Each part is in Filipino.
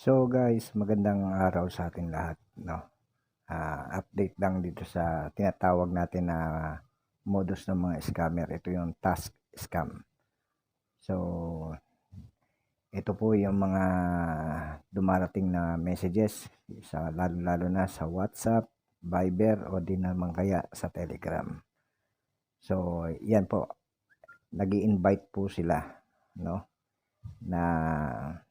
So guys, magandang araw sa ating lahat, no? Update lang dito sa tinatawag natin na modus ng mga scammer. Ito yung task scam. So, ito po yung mga dumarating na messages sa lalo na sa WhatsApp, Viber o di naman kaya sa Telegram. So, yan po. Nag-i-invite po sila, no? Na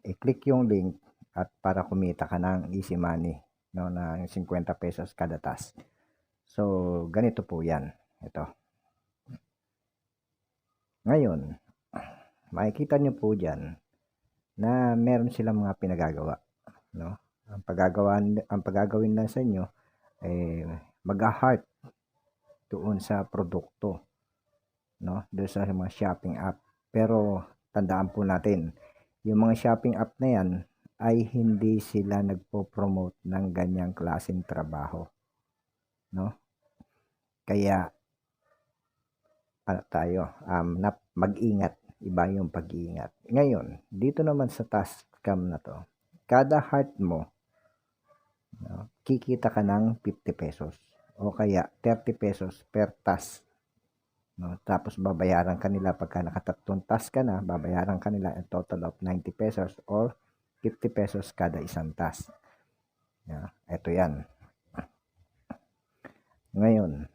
i-click yung link at para kumita ka ng easy money, no, na 50 pesos kada task. So, ganito po yan. Ito. Ngayon, makikita nyo po dyan na meron silang mga pinagagawa, no? Ang pagagawin lang sa inyo ay mag-heart doon sa produkto, no? Doon sa mga shopping app. Pero tandaan po natin, yung mga shopping app na yan ay hindi sila nagpo-promote ng ganyang klaseng trabaho, no? Kaya mag-ingat, iba yung pag-iingat. Ngayon, dito naman sa task scam na to, kada heart mo, no, kikita ka ng 50 pesos o kaya 30 pesos per task, no? Tapos babayaran ka nila pagka nakatatlong task ka na, babayaran ka nila a total of 90 pesos or 50 pesos kada isang task. Ito yan. Ngayon,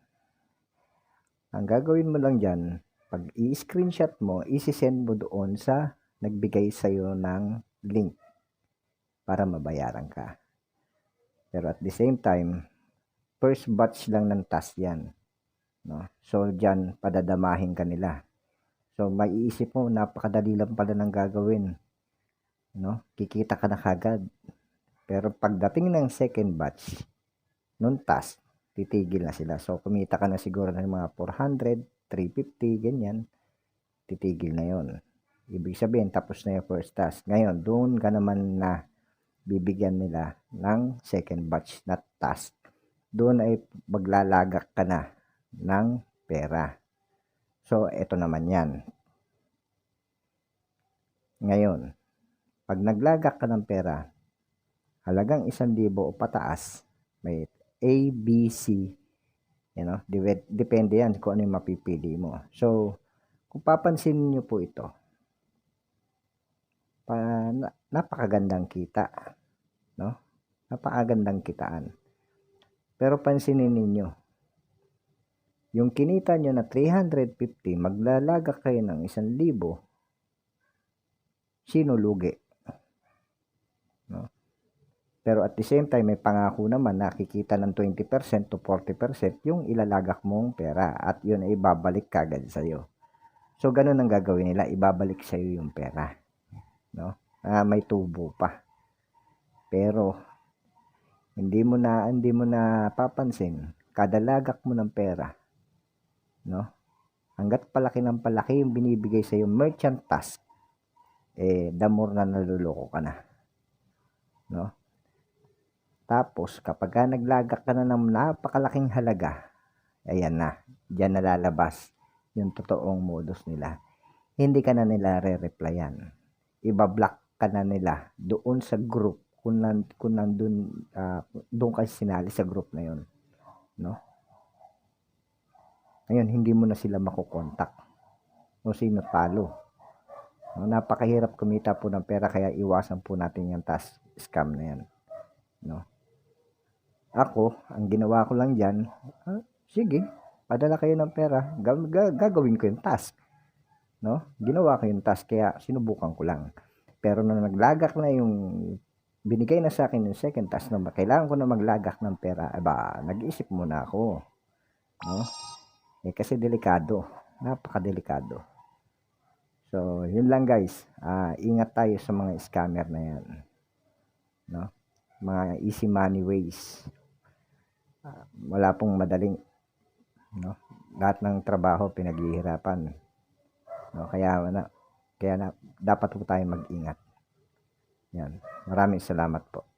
ang gagawin mo lang dyan, pag i-screenshot mo, isi-send mo doon sa nagbigay sa'yo ng link para mabayaran ka. Pero at the same time, first batch lang ng task yan, no? So, dyan, padadamahin ka nila. So, maiisip mo, napakadali lang pala ng gagawin, no? Kikita ka na kagad. Pero pagdating ng second batch, nung task, titigil na sila. So, kumita ka na siguro ng mga 400, 350, ganyan. Titigil na yon. Ibig sabihin, tapos na yung first task. Ngayon, doon ka naman na bibigyan nila ng second batch na task. Doon ay maglalagak ka na ng pera. So, ito naman yan. Ngayon, pag naglagak ka ng pera, halagang 1,000 o pataas, may A, B, C, depende yan kung ano yung mapipili mo. So, kung papansin niyo po ito, napakagandang kita, no? Napakagandang kitaan. Pero pansinin ninyo, yung kinita nyo na 350, maglalagak kayo ng 1,000, sino lugi? No? Pero at the same time, may pangako naman na kikita ng 20% to 40% yung ilalagak mong pera at yun ay babalik kagad sa'yo. So, ganun ang gagawin nila, ibabalik sa'yo yung pera, no? May tubo pa. Pero, hindi mo na papansin, kada lagak mo ng pera, no? Hanggat palaki ng palaki yung binibigay sa'yo merchant task, the more na naluloko ka na, no? Tapos, kapag naglagak ka na ng napakalaking halaga, ayan na, dyan nalalabas yung totoong modus nila. Hindi ka na nila re-replyan. Ibablock ka na nila doon sa group kung nandun, doon ka sinali sa group na yun, no? Ngayon, hindi mo na sila makukontak o sino talo. No? Napakahirap kumita po ng pera, kaya iwasan po natin yung task scam na yan, no? Ako, ang ginawa ko lang dyan, sige, padala kayo ng pera, gagawin ko yung task, no? Ginawa ko yung task, kaya sinubukan ko lang. Pero nung naglagak na yung, binigay na sa akin yung second task, na kailangan ko na maglagak ng pera, nag-iisip muna ako, no? Kasi delikado, napakadelikado. So, yun lang guys, ingat tayo sa mga scammer na yan, no? Mga easy money ways. Wala pong madaling, no? Lahat ng trabaho pinaghihirapan, no? Kaya dapat po tayo mag-ingat. Yan. Maraming salamat po.